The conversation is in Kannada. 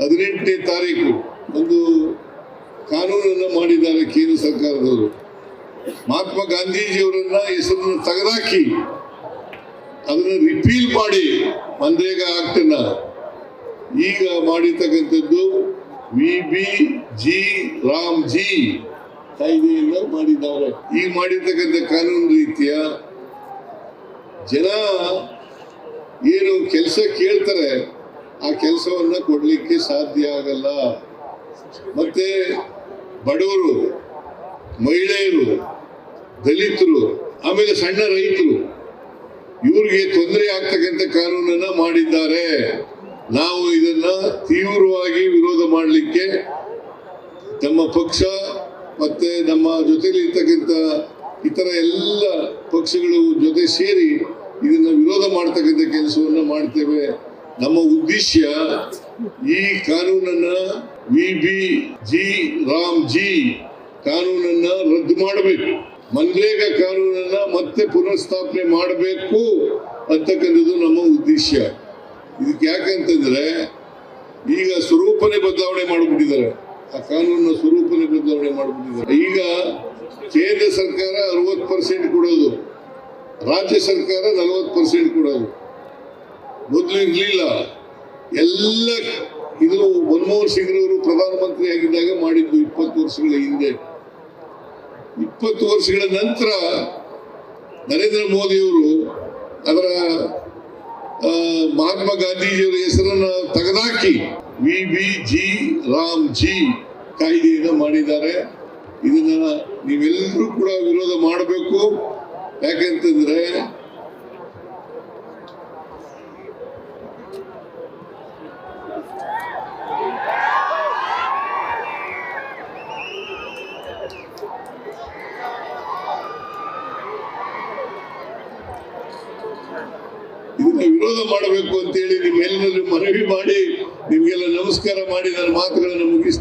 18ನೇ ತಾರೀಕು ಒಂದು ಕಾನೂನನ್ನು ಮಾಡಿದ್ದಾರೆ ಕೇಂದ್ರ ಸರ್ಕಾರದವರು. ಮಹಾತ್ಮ ಗಾಂಧೀಜಿಯವರನ್ನ ಹೆಸರನ್ನು ತೆಗೆದಾಕಿ ಅದನ್ನು ರಿಪೀಲ್ ಮಾಡಿ ಮನ್ರೇಗಾ ಆಕ್ಟ್ ಅನ್ನ ಈಗ ಮಾಡಿರ್ತಕ್ಕಂಥದ್ದು VBG ಕಾಯ್ದೆಯಿಂದ ಮಾಡಿದ್ದಾರೆ. ಈಗ ಮಾಡಿರ್ತಕ್ಕಂಥ ಕಾನೂನು ರೀತಿಯ ಜನ ಏನು ಕೆಲಸ ಕೇಳ್ತಾರೆ ಆ ಕೆಲಸವನ್ನ ಕೊಡ್ಲಿಕ್ಕೆ ಸಾಧ್ಯ ಆಗಲ್ಲ. ಮತ್ತೆ ಬಡವರು, ಮಹಿಳೆಯರು, ದಲಿತರು, ಆಮೇಲೆ ಸಣ್ಣ ರೈತರು ಇವ್ರಿಗೆ ತೊಂದರೆ ಆಗ್ತಕ್ಕಂಥ ಕಾನೂನನ್ನ ಮಾಡಿದ್ದಾರೆ. ನಾವು ಇದನ್ನ ತೀವ್ರವಾಗಿ ವಿರೋಧ ಮಾಡಲಿಕ್ಕೆ ನಮ್ಮ ಪಕ್ಷ ಮತ್ತೆ ನಮ್ಮ ಜೊತೆಲಿ ಇರ್ತಕ್ಕಂಥ ಇತರ ಎಲ್ಲ ಪಕ್ಷಗಳು ಜೊತೆ ಸೇರಿ ಇದನ್ನ ವಿರೋಧ ಮಾಡ್ತಕ್ಕಂಥ ಕೆಲಸವನ್ನ ಮಾಡ್ತೇವೆ. ನಮ್ಮ ಉದ್ದೇಶ ಈ ಕಾನೂನನ್ನ VBG ಕಾನೂನನ್ನ ರದ್ದು ಮಾಡಬೇಕು, ಮನ್ರೇಗಾ ಕಾನೂನನ್ನ ಮತ್ತೆ ಪುನರ್ಸ್ಥಾಪನೆ ಮಾಡಬೇಕು ಅಂತಕ್ಕಂಥದ್ದು ನಮ್ಮ ಉದ್ದೇಶ. ಇದಕ್ಕೆ ಯಾಕಂತಂದ್ರೆ ಈಗ ಸ್ವರೂಪನೇ ಬದಲಾವಣೆ ಮಾಡಿಬಿಟ್ಟಿದ್ದಾರೆ, ಆ ಕಾನೂನಿನ ಸ್ವರೂಪನೇ ಬದಲಾವಣೆ ಮಾಡಿಬಿಟ್ಟಿದ್ದಾರೆ. ಈಗ ಕೇಂದ್ರ ಸರ್ಕಾರ 60% ಕೊಡೋದು, ರಾಜ್ಯ ಸರ್ಕಾರ 40% ಕೊಡೋದು. ಮೊದಲು ಇರಲಿಲ್ಲ. ಎಲ್ಲ ಇದು ಮನಮೋಹನ್ ಸಿಂಗ್ ಅವರು ಪ್ರಧಾನಮಂತ್ರಿ ಆಗಿದ್ದಾಗ ಮಾಡಿದ್ದು 20 ವರ್ಷಗಳ ಹಿಂದೆ. 20 ವರ್ಷಗಳ ನಂತರ ನರೇಂದ್ರ ಮೋದಿಯವರು ಅದರ ಮಹಾತ್ಮ ಗಾಂಧೀಜಿಯವರ ಹೆಸರನ್ನು ತೆಗೆದಾಕಿ VBG ಕಾಯ್ದೆಯನ್ನು ಮಾಡಿದ್ದಾರೆ. ಇದನ್ನ ನೀವೆಲ್ಲರೂ ಕೂಡ ವಿರೋಧ ಮಾಡಬೇಕು. ಯಾಕೆಂತಂದ್ರೆ ಇದನ್ನ ವಿರೋಧ ಮಾಡಬೇಕು ಅಂತೇಳಿ ನಿಮ್ಮೆಲ್ಲರೂ ಮನವಿ ಮಾಡಿ ನಿಮ್ಗೆಲ್ಲ ನಮಸ್ಕಾರ ಮಾಡಿ ನನ್ನ ಮಾತುಗಳನ್ನು ಮುಗಿಸ್ತೀನಿ.